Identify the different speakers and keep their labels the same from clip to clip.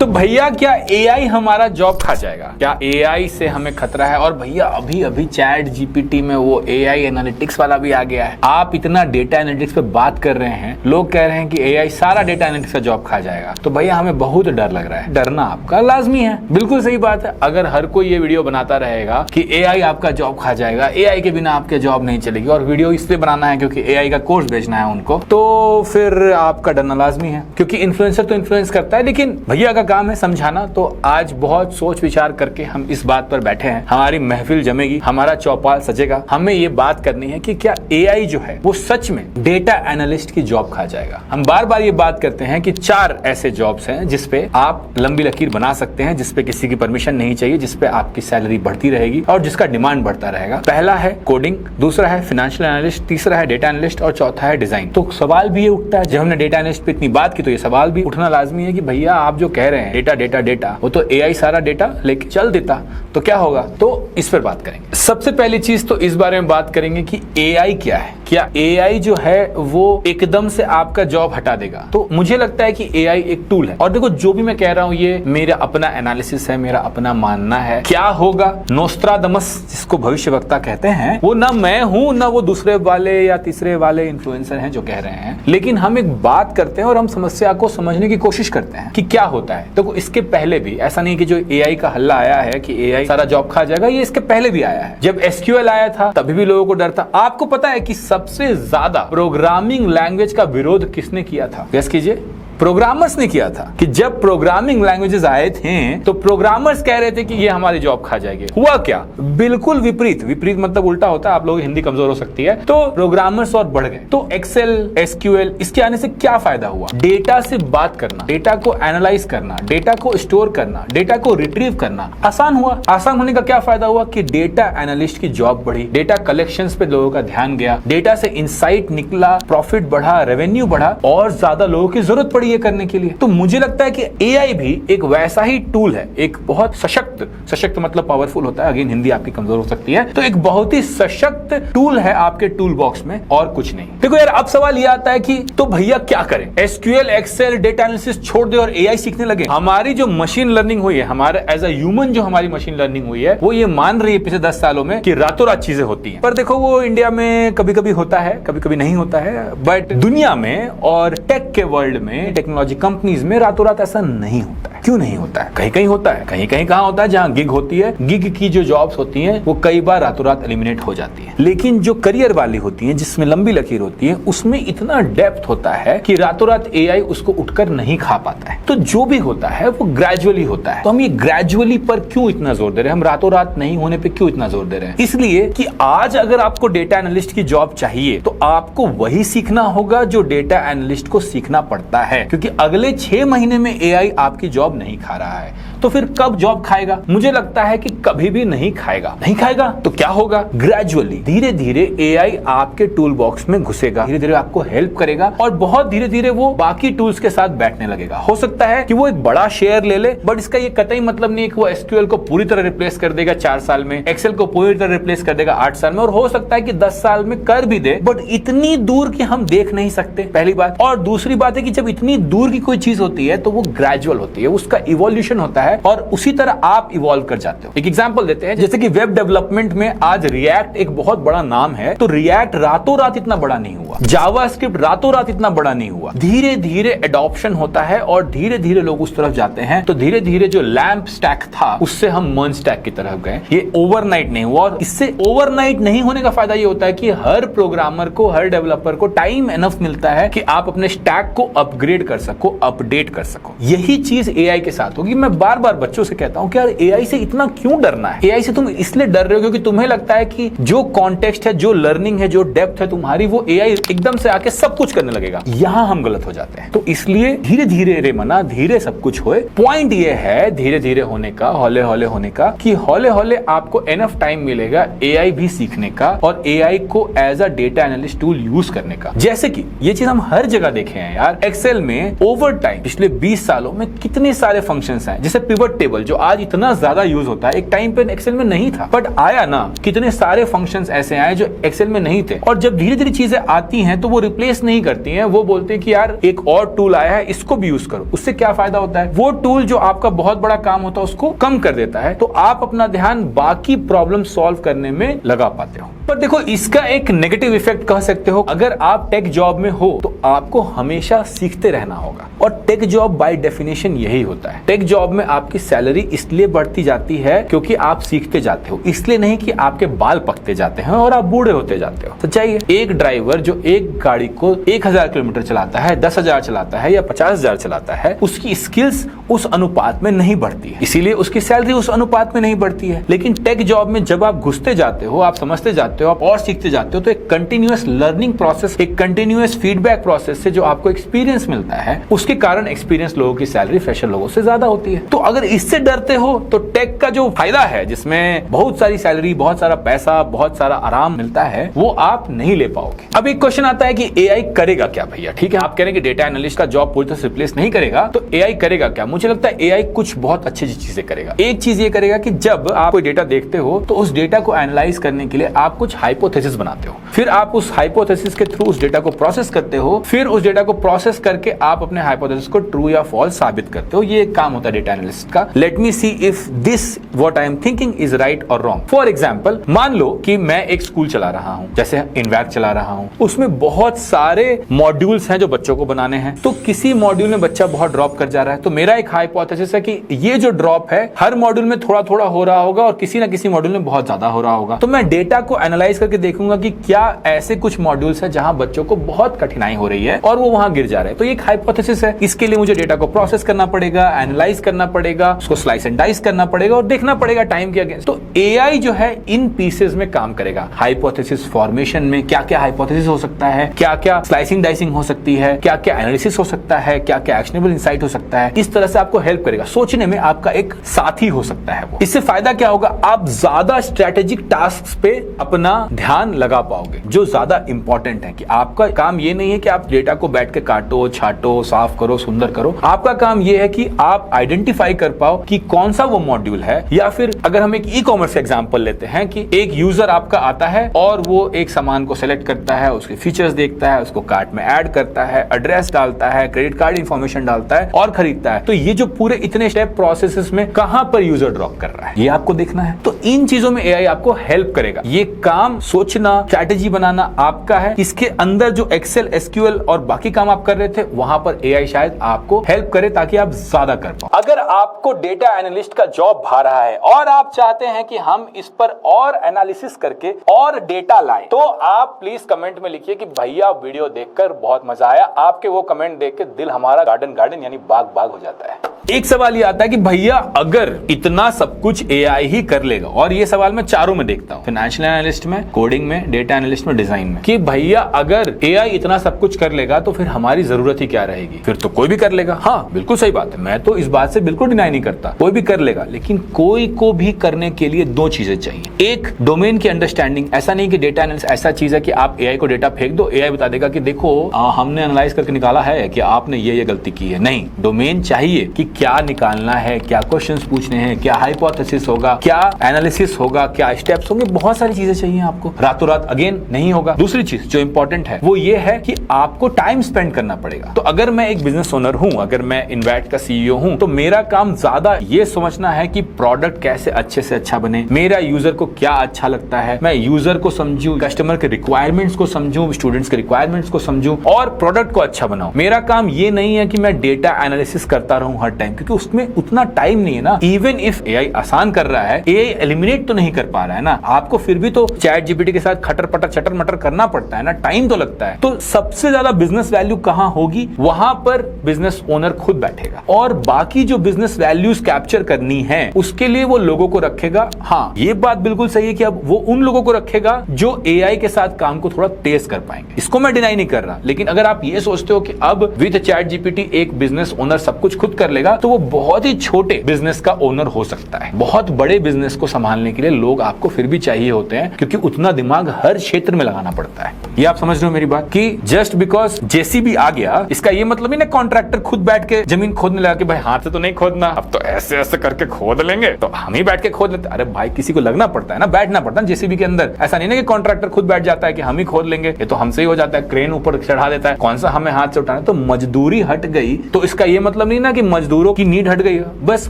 Speaker 1: तो भैया क्या एआई हमारा जॉब खा जाएगा? क्या एआई से हमें खतरा है? और भैया अभी अभी चैट जीपीटी में वो एआई एनालिटिक्स वाला भी आ गया है। आप इतना डेटा एनालिटिक्स पे बात कर रहे हैं, लोग कह रहे हैं कि एआई सारा डेटा एनालिटिक्स का जॉब खा जाएगा। तो भैया हमें बहुत डर लग रहा है। डरना आपका लाजमी है, बिल्कुल सही बात है। अगर हर कोई ये वीडियो बनाता रहेगा कि एआई आपका जॉब खा जाएगा, एआई के बिना आपके जॉब नहीं चलेगी, और वीडियो इसलिए बनाना है क्योंकि एआई का कोर्स बेचना है उनको, तो फिर आपका डरना लाजमी है। क्योंकि इन्फ्लुएंसर तो इन्फ्लुएंस करता है, लेकिन भैया का काम है समझाना। तो आज बहुत सोच विचार करके हम इस बात पर बैठे हैं। हमारी महफिल जमेगी, हमारा चौपाल सजेगा। हमें ये बात करनी है कि क्या एआई जो है वो सच में डेटा एनालिस्ट की जॉब खा जाएगा। हम बार बार ये बात करते हैं कि 4 ऐसे जॉब्स हैं जिसपे आप लंबी लकीर बना सकते हैं, जिसपे किसी की परमिशन नहीं चाहिए, जिसपे आपकी सैलरी बढ़ती रहेगी और जिसका डिमांड बढ़ता रहेगा। पहला है कोडिंग, दूसरा है फाइनेंशियल एनालिस्ट, तीसरा है डेटा एनालिस्ट और चौथा है डिजाइन। तो सवाल भी ये उठता है, जब हमने डेटा एनालिस्ट पे इतनी बात की तो ये सवाल भी उठना लाजमी है कि भैया आप जो कह रहे हैं डेटा डेटा डेटा, वो तो एआई सारा डेटा लेके चल देता तो क्या होगा? तो इस पर बात करेंगे। सबसे पहली चीज तो इस बारे में बात करेंगे कि एआई क्या है। क्या एआई जो है वो एकदम से आपका जॉब हटा देगा? तो मुझे लगता है कि एआई एक टूल है। और देखो जो भी मैं कह रहा हूं ये मेरा अपना एनालिसिस है, मेरा अपना मानना है। क्या होगा? नोस्ट्राडमस जिसको भविष्यवक्ता कहते हैं, वो ना मैं हूं ना वो दूसरे वाले या तीसरे वाले इन्फ्लुएंसर हैं जो कह रहे हैं। लेकिन हम एक बात करते हैं और हम समस्या को समझने की कोशिश करते हैं कि क्या होता है। देखो इसके पहले भी ऐसा नहीं कि जो एआई का हल्ला आया है कि एआई सारा जॉब खा जाएगा, ये इसके पहले भी आया है। जब एसक्यूएल आया था तभी भी लोगों को डर था। आपको पता है कि सबसे ज्यादा प्रोग्रामिंग लैंग्वेज का विरोध किसने किया था? गेस कीजिए। प्रोग्रामर्स ने किया था। कि जब प्रोग्रामिंग लैंग्वेजेस आए थे तो प्रोग्रामर्स कह रहे थे कि ये हमारी जॉब खा जाएगी। हुआ क्या? बिल्कुल विपरीत। विपरीत मतलब उल्टा होता है, आप लोगों की हिंदी कमजोर हो सकती है। तो प्रोग्रामर्स और बढ़ गए। तो एक्सेल, एसक्यूएल, इसके आने से क्या फायदा हुआ? डेटा से बात करना, डेटा को एनालाइज करना, डेटा को स्टोर करना, डेटा को रिट्रीव करना आसान हुआ। आसान होने का क्या फायदा हुआ? कि डेटा एनालिस्ट की जॉब बढ़ी, डेटा कलेक्शंस पे लोगों का ध्यान गया, डेटा से इंसाइट निकला, प्रॉफिट बढ़ा, रेवेन्यू बढ़ा और ज्यादा लोगों की जरूरत पड़ी ये करने के लिए। तो मुझे लगता है कि एआई भी एक वैसा ही टूल है, एक बहुत सशक्त मतलब पावरफुल होता है। अगेन हिंदी आपकी कमजोर हो सकती है। तो एक बहुत ही सशक्त टूल है आपके टूल बॉक्स में और कुछ नहीं। देखो यार, अब सवाल ये आता है कि तो भैया क्या करें? एसक्यूएल, एक्सेल, डेटा एनालिसिस छोड़ दे और एआई सीखने लगे? हमारी जो मशीन लर्निंग हुई है, हमारे एज अ ह्यूमन जो हमारी मशीन लर्निंग हुई है, वो ये मान रही है पिछले 10 सालों में कि रातों रात चीजें होती हैं। पर देखो वो इंडिया में कभी कभी होता है, कभी कभी नहीं होता है। बट दुनिया में और टेक के वर्ल्ड में, टेक्नोलॉजी कंपनीज में रातों रात ऐसा नहीं होता है। क्यों नहीं होता है? कहीं कहीं होता है, कहीं कहीं कहां होता है? जहां गिग होती है, गिग की जो जॉब्स होती हैं वो कई बार रातों रात एलिमिनेट हो जाती है। लेकिन जो करियर वाली होती है, जिसमें लंबी लकीर होती है, उसमें इतना डेप्थ होता है कि रातों रात एआई उसको उठकर नहीं खा पाता है। तो जो भी होता है वो ग्रेजुअली होता है। तो हम ये ग्रेजुअली पर क्यों इतना जोर दे रहे हैं? हम रातों रात नहीं होने पर क्यों इतना जोर दे रहे हैं? इसलिए कि आज अगर आपको डेटा एनालिस्ट की जॉब चाहिए तो आपको वही सीखना होगा जो डेटा एनालिस्ट को सीखना पड़ता है। क्योंकि अगले 6 महीने में एआई आपकी जॉब नहीं खा रहा है, तो फिर कब जॉब खाएगा? मुझे लगता है कि कभी भी नहीं खाएगा। नहीं खाएगा तो क्या होगा? ग्रेजुअली, धीरे धीरे एआई आपके टूल बॉक्स में घुसेगा, धीरे धीरे आपको हेल्प करेगा और बहुत धीरे धीरे वो बाकी टूल्स के साथ बैठने लगेगा। हो सकता है कि वो एक बड़ा शेयर ले ले, बट इसका ये कतई मतलब नहीं है कि वो एसक्यूएल को पूरी तरह रिप्लेस कर देगा 4 साल में, एक्सेल को पूरी तरह रिप्लेस कर देगा 8 साल में, और हो सकता है कि 10 साल में कर भी दे, बट इतनी दूर की हम देख नहीं सकते, पहली बात। और दूसरी बात है कि जब इतनी दूर की कोई चीज होती है तो वो ग्रेजुअल होती है, उसका इवोल्यूशन होता है और उसी तरह आप इवॉल्व कर जाते हो। एक एग्जांपल देते हैं, जैसे कि वेब डेवलपमेंट में आज रिएक्ट एक बहुत बड़ा नाम है, तो रिएक्ट रातों रात इतना बड़ा नहीं हुआ, जावास्क्रिप्ट रातों रात इतना बड़ा नहीं हुआ। धीरे धीरे एडॉप्शन होता है और धीरे धीरे लोग उस तरफ जाते हैं। तो धीरे धीरे जो लैंप स्टैक था उससे हम मर्ज स्टैक की तरफ गए। ये ओवरनाइट नहीं हुआ, और इससे ओवरनाइट नहीं होने का फायदा ये होता है कि हर प्रोग्रामर को, हर डेवलपर को टाइम एनफ मिलता है कि आप अपने स्टैक को अपग्रेड कर सको, अपडेट कर सको। यही चीज एआई के साथ होगी। मैं बार बार बच्चों से कहता हूं कि यार एआई से इतना क्यों डरना है? एआई से तुम इसलिए डर रहे हो क्योंकि तुम्हें लगता है कि जो कॉन्टेक्स्ट है, जो लर्निंग है, जो डेप्थ है तुम्हारी, वो एआई एकदम से आके सब कुछ करने लगेगा। यहां हम गलत हो जाते हैं। तो इसलिए धीरे धीरे रे मना, धीरे सब कुछ होए। पॉइंट ये है धीरे धीरे होने का, हौले हौले होने का, कि हौले हौले आपको एनफ टाइम मिलेगा एआई भी सीखने का और एआई को as a data analyst tool use करने का। जैसे कि ये चीज हम हर जगह देखे हैं यार। एक्सेल में ओवर टाइम पिछले 20 सालों में कितने सारे फंक्शंस हैं, जैसे पिवट टेबल जो आज इतना ज्यादा यूज होता है। एक टाइम पे एक्सेल में नहीं था, बट आया ना, कितने सारे फंक्शंस ऐसे आए जो एक्सेल में नहीं थे। और जब धीरे धीरे चीजें आती हैं तो वो रिप्लेस नहीं करती हैं, वो बोलते हैं कि यार एक और टूल आया है, इसको भी यूज करो। उससे क्या फायदा होता है, वो टूल जो आपका बहुत बड़ा काम होता है उसको कम कर देता है, तो आप अपना ध्यान बाकी प्रॉब्लम सॉल्व करने में लगा पाते हो। पर देखो, इसका एक नेगेटिव इफेक्ट कह सकते हो, अगर आप टेक जॉब में हो तो आपको हमेशा सीखते रहना होगा, और टेक जॉब बाय डेफिनेशन यही होता है। टेक जॉब में आपकी सैलरी इसलिए बढ़ती जाती है क्योंकि आप सीखते जाते हो, इसलिए नहीं कि आपके बाल पकते जाते हैं और आप बूढ़े होते जाते हो। तो चाहिए एक ड्राइवर जो एक गाड़ी को 1000 किलोमीटर चलाता है, 10,000 चलाता है या 50,000 चलाता है, उसकी स्किल्स उस अनुपात में नहीं बढ़ती है, इसीलिए उसकी सैलरी उस अनुपात में नहीं बढ़ती है। लेकिन टेक जॉब में जब आप घुसते जाते हो, आप समझते जाते हो, आप और सीखते जाते हो, तो एक कंटिन्यूअस लर्निंग प्रोसेस, एक कंटिन्यूअस फीडबैक प्रोसेस से जो आपको एक्सपीरियंस मिलता है, उसके कारण एक्सपीरियंस लोगों की सैलरी फ्रेशर लोगों से ज्यादा होती है। तो अगर इससे डरते हो तो टेक का जो फायदा है, जिसमें बहुत सारी सैलरी, बहुत सारा पैसा, बहुत सारा आराम मिलता है, वो आप नहीं ले पाओगे। अब एक क्वेश्चन आता है कि एआई करेगा क्या भैया? ठीक है, आप कह रहे हैं कि डेटा एनालिस्ट का जॉब पूरी तरह से रिप्लेस नहीं करेगा, तो एआई करेगा क्या? मुझे लगता है एआई कुछ बहुत अच्छी चीजें करेगा। एक चीज ये करेगा कि जब आप कोई डेटा देखते हो तो उस डेटा को एनालाइज करने के लिए आप कुछ हाइपोथेसिस बनाते हो, फिर आप उस हाइपोथेसिस के थ्रू उस डेटा को प्रोसेस करते हो, फिर उस डेटा को प्रोसेस करके आप अपने हाइपोथेसिस को ट्रू या फॉल्स साबित करते हो। ये एक काम होता है डेटा एनालिस्ट का। Let me see if this what I am thinking is right और रॉन्ग। फॉर एग्जांपल, मान लो कि मैं एक स्कूल चला रहा हूं, जैसे इनवैक चला रहा हूं, उसमें बहुत सारे मॉड्यूल्स हैं जो बच्चों को बनाने हैं, तो किसी मॉड्यूल में बच्चा बहुत ड्रॉप कर जा रहा है, तो मेरा एक हाइपोथेसिस है कि ये जो ड्रॉप है हर मॉड्यूल में थोड़ा थोड़ा हो रहा होगा और किसी ना किसी मॉड्यूल में बहुत ज्यादा हो रहा होगा। तो मैं डेटा को एनालाइज करके देखूंगा कि क्या ऐसे कुछ मॉड्यूल्स हैं जहां बच्चों को बहुत कठिनाई हो रही है और वो वहां गिर जा रहे हैं। तो ये एक हाइपोथेसिस है। इसके लिए मुझे डेटा को प्रोसेस करना पड़ेगा, एनालाइज करना पड़ेगा, उसको स्लाइस एंड डाइस करना पड़ेगा और देखना पड़ेगा टाइम के अगेंस्ट। तो एआई जो है इन पीसेस में काम करेगा। हाइपोथेसिस फॉर्मेशन में क्या क्या हाइपोथेसिस हो सकता है, क्या क्या स्लाइसिंग डाइसिंग हो सकती है, क्या क्या एनालिसिस हो सकता है, क्या क्या एक्शनेबल इंसाइट हो सकता है, इस तरह से आपको हेल्प करेगा। सोचने में आपका एक साथी हो सकता है वो। इससे फायदा क्या होगा, आप ज्यादा स्ट्रेटेजिक टास्क पे अपना ध्यान लगा पाओगे, जो ज्यादा इंपॉर्टेंट है। कि आपका काम ये नहीं है कि आप डेटा को बैठ के काटो, छाटो, साफ करो, सुंदर करो। आपका काम ये है कि आप आइडेंटिफाई कर पाओ कि कौन सा वो मॉड्यूल है। या फिर अगर हम एक ई कॉमर्स एग्जांपल लेते हैं कि एक यूजर आपका आता है और वो एक सामान को सेलेक्ट करता है, उसके फीचर्स देखता है, उसको कार्ट में ऐड करता है, एड्रेस डालता है, क्रेडिट कार्ड इंफॉर्मेशन डालता है और खरीदता है। तो ये जो पूरे इतने स्टेप प्रोसेसेस में कहां पर यूजर ड्रॉप कर रहा है, ये आपको देखना है। तो इन चीजों में एआई आपको हेल्प करेगा। ये काम सोचना, स्ट्रैटेजी बनाना आपका है। इसके अंदर जो एक्सेल, एसक्यूएल और बाकी काम आप कर रहे थे, वहां पर एआई शायद आपको हेल्प करे ताकि आप ज्यादा कर पाओ। अगर आपको डेटा एनालिस्ट का जॉब भा रहा है और आप चाहते हैं कि हम इस पर और एनालिसिस करके और डेटा लाएं, तो आप प्लीज कमेंट में लिखिए कि भैया वीडियो देखकर बहुत मजा आया। आपके वो कमेंट देख के दिल हमारा गार्डन गार्डन यानी बाग बाग हो जाता है। एक सवाल ये आता है कि भैया अगर इतना सब कुछ एआई ही कर लेगा, और ये सवाल मैं चारों में देखता हूं, फाइनेंशियल एनालिस्ट में, कोडिंग में, डेटा एनालिस्ट में, डिजाइन में, कि भैया अगर एआई इतना सब कुछ कर लेगा तो फिर हमारी जरूरत ही क्या रहेगी? फिर तो कोई भी कर लेगा। हाँ, बिल्कुल सही बात है, मैं तो इस बात से बिल्कुल डिनाई नहीं करता, कोई भी कर लेगा। लेकिन कोई को भी करने के लिए दो चीजें चाहिए। एक, डोमेन की अंडरस्टैंडिंग। ऐसा नहीं कि डेटा एनालिस्ट ऐसा चीज है कि आप एआई को डेटा फेंक दो, एआई बता देगा कि देखो हमने एनालाइज करके निकाला है कि आपने ये गलती की है। नहीं, डोमेन चाहिए कि क्या निकालना है, क्या क्वेश्चंस पूछने हैं, क्या हाइपोथेसिस होगा, क्या एनालिसिस होगा, क्या स्टेप्स होंगे, बहुत सारी चीजें चाहिए आपको। रातों रात अगेन नहीं होगा। दूसरी चीज जो इंपॉर्टेंट है वो ये है कि आपको टाइम स्पेंड करना पड़ेगा। तो अगर मैं एक बिजनेस ओनर हूं, अगर मैं इनवैट का सीईओ हूं, तो मेरा काम ज्यादा ये समझना है कि प्रोडक्ट कैसे अच्छे से अच्छा बने, मेरा यूजर को क्या अच्छा लगता है, मैं यूजर को समझूं, कस्टमर के रिक्वायरमेंट्स को समझूं, स्टूडेंट्स के रिक्वायरमेंट्स को समझूं और प्रोडक्ट को अच्छा बनाऊं। मेरा काम ये नहीं है कि मैं डेटा एनालिसिस करता रहूं हर टाइम, क्योंकि उसमें उतना टाइम नहीं है ना। इवन इफ एआई आसान कर रहा है, एआई एलिमिनेट तो नहीं कर पा रहा है ना, आपको फिर भी तो चैट जीपीटी के साथ खटर पटर चटर मटर करना पड़ता है ना, टाइम तो लगता है। तो सबसे ज्यादा बिजनेस वैल्यू कहां होगी, वहां पर बिजनेस ओनर खुद बैठेगा और बाकी जो बिजनेस वैल्यूज कैप्चर करनी है उसके लिए वो लोगों को रखेगा हाँ, ये बात बिल्कुल सही है कि अब वो उन लोगों को रखेगा जो एआई के साथ काम को थोड़ा तेज कर पाएंगे, इसको मैं डिनाई नहीं कर रहा। लेकिन अगर आप ये सोचते हो कि अब विद चैट जीपीटी एक बिजनेस ओनर सब कुछ खुद कर लेगा, तो वो बहुत ही छोटे बिजनेस का ओनर हो सकता है। बहुत बड़े बिजनेस को संभालने के लिए लोग आपको फिर भी चाहिए होते हैं, क्योंकि उतना दिमाग हर क्षेत्र में लगाना पड़ता है। ये आप समझ रहे हो मेरी बात कि जस्ट बिकॉज जेसीबी आ गया, इसका ये मतलब ही ना कॉन्ट्रैक्टर खुद बैठ के जमीन खोदने लगा कि भाई हाथ से तो नहीं खोदना, अब तो ऐसे ऐसे करके खोद लेंगे, तो हम ही बैठ के खोद लेते। अरे भाई, किसी को लगना पड़ता है ना, बैठना पड़ता है जेसीबी के अंदर। ऐसा नहीं ना कि कॉन्ट्रैक्टर खुद बैठ जाता है कि हम ही खोद लेंगे, ये तो हमसे ही हो जाता है, क्रेन ऊपर चढ़ा देता है, कौन सा हमें हाथ से उठाना। तो मजदूरी हट गई, तो इसका ये मतलब नहीं ना कि मजदूरों की नीड हट गई, बस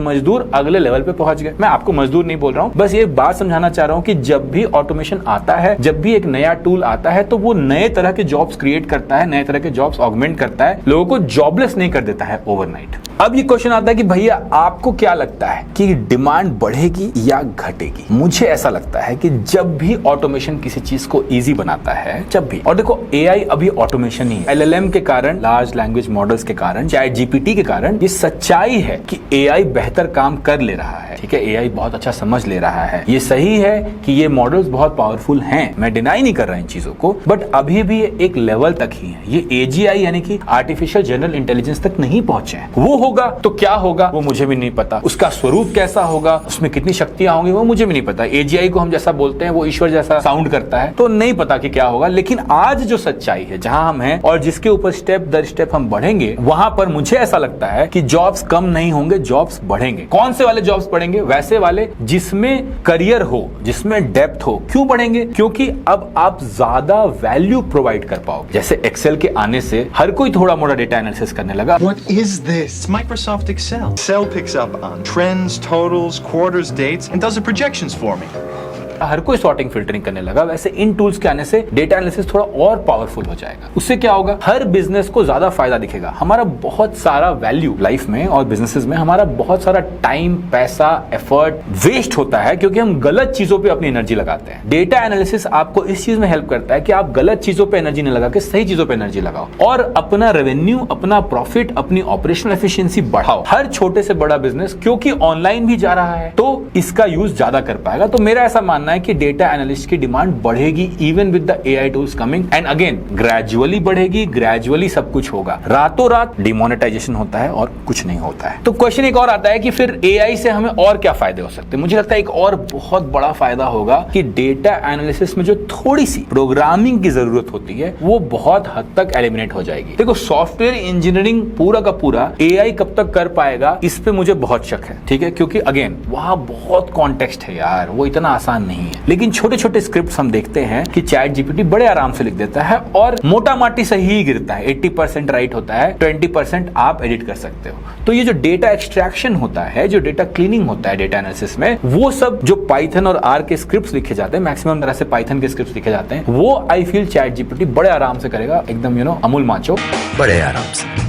Speaker 1: मजदूर अगले लेवल पे पहुंच गए। मैं आपको मजदूर नहीं बोल रहा हूं, बस ये बात समझाना चाह रहा हूं कि जब भी ऑटोमेशन आता है, जब भी एक नया टूल आता है, तो वो नए तरह के जॉब्स क्रिएट करता है, नए तरह के जॉब्स ऑगमेंट करता है, लोगों को जॉबलेस नहीं कर देता है ओवरनाइट। अब ये क्वेश्चन आता है कि भैया आपको क्या लगता है कि डिमांड बढ़ेगी या घटेगी? मुझे ऐसा लगता है कि जब भी ऑटोमेशन किसी चीज को इजी बनाता है, जब भी, और देखो एआई अभी ऑटोमेशन ही है, एलएलएम के कारण, लार्ज लैंग्वेज मॉडल्स के कारण, चैट जीपीटी के कारण, ये सच्चाई है कि एआई बेहतर काम कर ले रहा है। ठीक है, एआई बहुत अच्छा समझ ले रहा है, ये सही है कि ये मॉडल्स बहुत पावरफुल हैं, मैं डिनाई नहीं कर रहा इन चीजों को, बट अभी भी एक लेवल तक ही है। ये एजीआई यानी कि आर्टिफिशियल जनरल इंटेलिजेंस तक नहीं पहुंचे हैं। वो होगा तो क्या होगा वो मुझे भी नहीं पता, उसका स्वरूप कैसा होगा, उसमें कितनी शक्तियां होंगी वो मुझे भी नहीं पता। एजीआई को हम जैसा बोलते हैं वो ईश्वर जैसा साउंड करता है, तो नहीं पता कि क्या होगा। लेकिन आज जो सच्चाई है, जहां हम हैं और जिसके ऊपर स्टेप दर स्टेप हम बढ़ेंगे, वहां पर मुझे ऐसा लगता है कि जॉब्स कम नहीं होंगे, जॉब्स बढ़ेंगे। कौन से वाले जॉब्स बढ़ेंगे? वैसे वाले जिसमें करियर हो, जिसमें डेप्थ हो। क्यों बढ़ेंगे? क्योंकि अब आप ज्यादा वैल्यू प्रोवाइड कर पाओगे। जैसे एक्सेल के आने से हर कोई थोड़ा मोड़ा डेटा एनालिसिस करने लगा।
Speaker 2: What is this? Microsoft Excel. Excel picks up on trends, totals, quarters, dates, and does the projections for me.
Speaker 1: हर कोई सॉर्टिंग फिल्टरिंग करने लगा। वैसे इन टूल्स के आने से डेटा एनालिसिस थोड़ा और पावरफुल हो जाएगा। उससे क्या होगा? हर बिजनेस को ज्यादा फायदा दिखेगा। हमारा बहुत सारा वैल्यू लाइफ में और बिजनेसेस में, हमारा बहुत सारा टाइम, पैसा, एफर्ट वेस्ट होता है क्योंकि हम गलत चीजों पे अपनी एनर्जी लगाते हैं। डेटा एनालिसिस आपको इस चीज में हेल्प करता है कि आप गलत चीजों पे एनर्जी न लगा के सही चीजों पे एनर्जी लगाओ और अपना रेवेन्यू, अपना प्रॉफिट, अपनी ऑपरेशनल एफिशिएंसी बढ़ाओ। हर छोटे से बड़ा बिजनेस क्योंकि ऑनलाइन भी जा रहा है, तो इसका यूज ज्यादा कर पाएगा। तो मेरा ऐसा मानना है कि डेटा एनालिस्ट की डिमांड बढ़ेगी even with the AI tools coming, and again gradually बढ़ेगी, ग्रेजुअली सब कुछ होगा। रातों रात डिमोनेटाइजेशन होता है और कुछ नहीं होता है। तो क्वेश्चन एक और आता है कि फिर एआई से हमें और क्या फायदे हो सकते हैं? मुझे लगता है एक और बहुत बड़ा फायदा होगा कि डेटा एनालिसिस में जो थोड़ी सी प्रोग्रामिंग की जरूरत होती है वो बहुत हद तक एलिमिनेट हो जाएगी। देखो, सॉफ्टवेयर इंजीनियरिंग पूरा का पूरा एआई कब तक कर पाएगा, इस पे मुझे बहुत शक है। ठीक है, क्योंकि अगेन वहां बहुत कॉन्टेक्स्ट है यार, वो इतना आसान नहीं है। लेकिन छोटे छोटे स्क्रिप्ट्स हम देखते हैं कि चैट जीपीटी बड़े आराम से लिख देता है और मोटा माटी सही ही गिरता है। 80% राइट होता है, 20% आप एडिट कर सकते हो। तो ये जो डेटा एक्सट्रैक्शन होता है, जो डेटा क्लीनिंग होता है डेटा एनालिसिस में, वो सब जो पाइथन और आर के स्क्रिप्ट्स लिखे जाते हैं, मैक्सिमम तरह से पाइथन के स्क्रिप्ट्स लिखे जाते हैं, वो आई फील चैट जीपीटी बड़े आराम से करेगा, एकदम अमूल माचो, बड़े आराम से।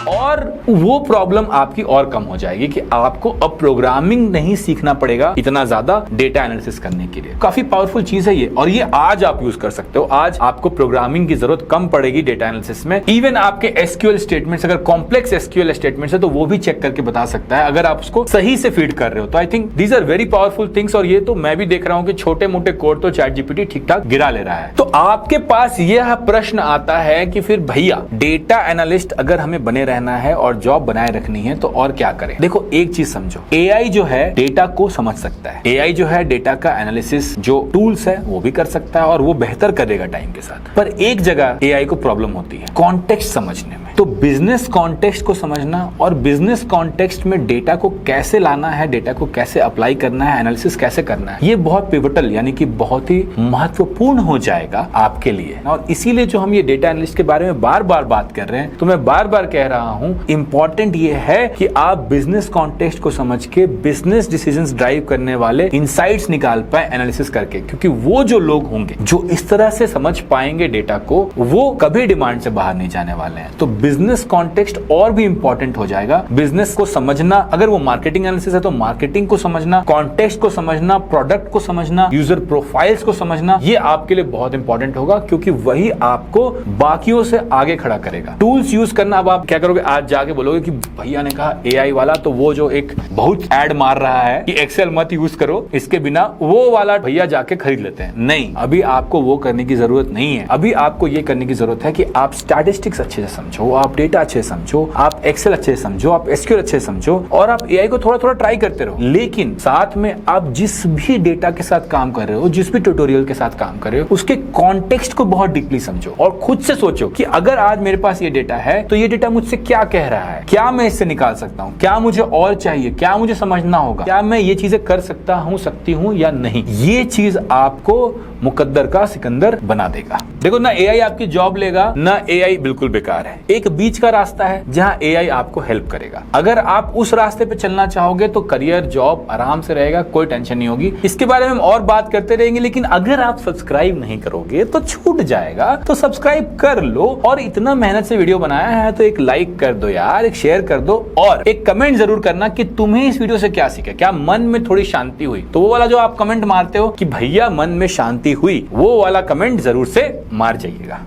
Speaker 1: और वो प्रॉब्लम आपकी और कम हो जाएगी कि आपको अब प्रोग्रामिंग नहीं सीखना पड़ेगा इतना ज्यादा डेटा एनालिसिस करने के लिए। काफी पावरफुल चीज है ये, और ये आज आप यूज कर सकते हो। आज आपको प्रोग्रामिंग की जरूरत कम पड़ेगी डेटा एनालिसिस में। इवन आपके एसक्यूएल स्टेटमेंट्स, अगर कॉम्प्लेक्स एसक्यूएल स्टेटमेंट्स है तो वो भी चेक करके बता सकता है, अगर आप उसको सही से फीड कर रहे हो। तो I think these are very powerful things, और ये तो मैं भी देख रहा हूं कि छोटे मोटे कोड तो चैट जीपीटी ठीक ठाक गिरा ले रहा है। तो आपके पास यह प्रश्न आता है कि फिर भैया डेटा एनालिस्ट अगर हमें बने रहना है और जॉब बनाए रखनी है तो और क्या करें? देखो, एक चीज समझो, एआई जो है डेटा को समझ सकता है। एआई जो है डेटा का एनालिसिस जो टूल्स है वो भी कर सकता है और वो बेहतर करेगा टाइम के साथ। पर एक जगह एआई को प्रॉब्लम होती है, कॉन्टेक्स्ट समझने में। तो बिजनेस कॉन्टेक्स्ट को समझना और बिजनेस कॉन्टेक्स्ट में डेटा को कैसे लाना है, डेटा को कैसे अप्लाई करना है, एनालिसिस कैसे करना है, ये बहुत पिवटल यानी कि बहुत ही महत्वपूर्ण हो जाएगा आपके लिए। और इसीलिए जो हम ये डेटा एनालिस्ट के बारे में बार बार बात कर रहे हैं, तो मैं बार बार कह रहा हूं, इंपॉर्टेंट ये है कि आप बिजनेस कॉन्टेक्स्ट को समझ के बिजनेस डिसीजंस ड्राइव करने वाले इनसाइट्स निकाल पाए एनालिसिस करके। क्योंकि वो जो लोग होंगे जो इस तरह से समझ पाएंगे डेटा को, वो कभी डिमांड से बाहर नहीं जाने वाले हैं। तो बिजनेस कॉन्टेक्स्ट और भी इंपॉर्टेंट हो जाएगा। बिजनेस को समझना, अगर वो मार्केटिंग एनालिसिस है तो मार्केटिंग को समझना, कॉन्टेक्स्ट को समझना, प्रोडक्ट को समझना, यूजर प्रोफाइल्स को समझना, ये आपके लिए बहुत इंपॉर्टेंट होगा, क्योंकि वही आपको बाकियों से आगे खड़ा करेगा। टूल्स यूज करना, अब आप क्या करोगे, आज जाके बोलोगे कि भैया ने कहा एआई वाला, तो वो जो एक बहुत ऐड मार रहा है कि एक्सेल मत यूज करो, इसके बिना वो वाला भैया जाके खरीद लेते हैं। नहीं, अभी आपको वो करने की जरूरत नहीं है। अभी आपको ये करने की जरूरत है कि आप स्टैटिस्टिक्स अच्छे से समझो, आप डेटा अच्छे से समझो, आप एक्सेल अच्छे से समझो, आप एसक्यूएल अच्छे से समझो, और आप एआई को थोड़ा थोड़ा ट्राई करते रहो। लेकिन साथ में आप जिस भी डेटा के साथ काम कर रहे हो, जिस भी ट्यूटोरियल के साथ काम कर रहे हो, उसके कॉन्टेक्स्ट को बहुत डीपली समझो और खुद से सोचो कि अगर आज मेरे पास ये डेटा है तो ये डेटा मुझसे क्या कह रहा है, क्या मैं इससे निकाल सकता हूं, क्या मुझे और चाहिए, क्या मुझे समझना होगा, क्या मैं ये चीजें कर सकता हूं, सकती हूं या नहीं। ये चीज आपको मुकद्दर का सिकंदर बना देगा। देखो, ना एआई आपकी जॉब लेगा, ना एआई बिल्कुल बेकार है। एक बीच का रास्ता है जहां एआई आपको हेल्प करेगा। अगर आप उस रास्ते पे चलना चाहोगे तो करियर, जॉब आराम से रहेगा, कोई टेंशन नहीं होगी। इसके बारे में हम और बात करते रहेंगे, लेकिन अगर आप सब्सक्राइब नहीं करोगे तो छूट जाएगा। तो सब्सक्राइब कर लो, और इतना मेहनत से वीडियो बनाया है तो एक लाइक कर दो यार, एक शेयर कर दो, और एक कमेंट जरूर करना कि तुम्हें इस वीडियो से क्या सीखा, क्या मन में थोड़ी शांति हुई। तो वो वाला जो आप कमेंट मारते हो कि भैया मन में शांति हुई, वो वाला कमेंट जरूर से मार जाइएगा।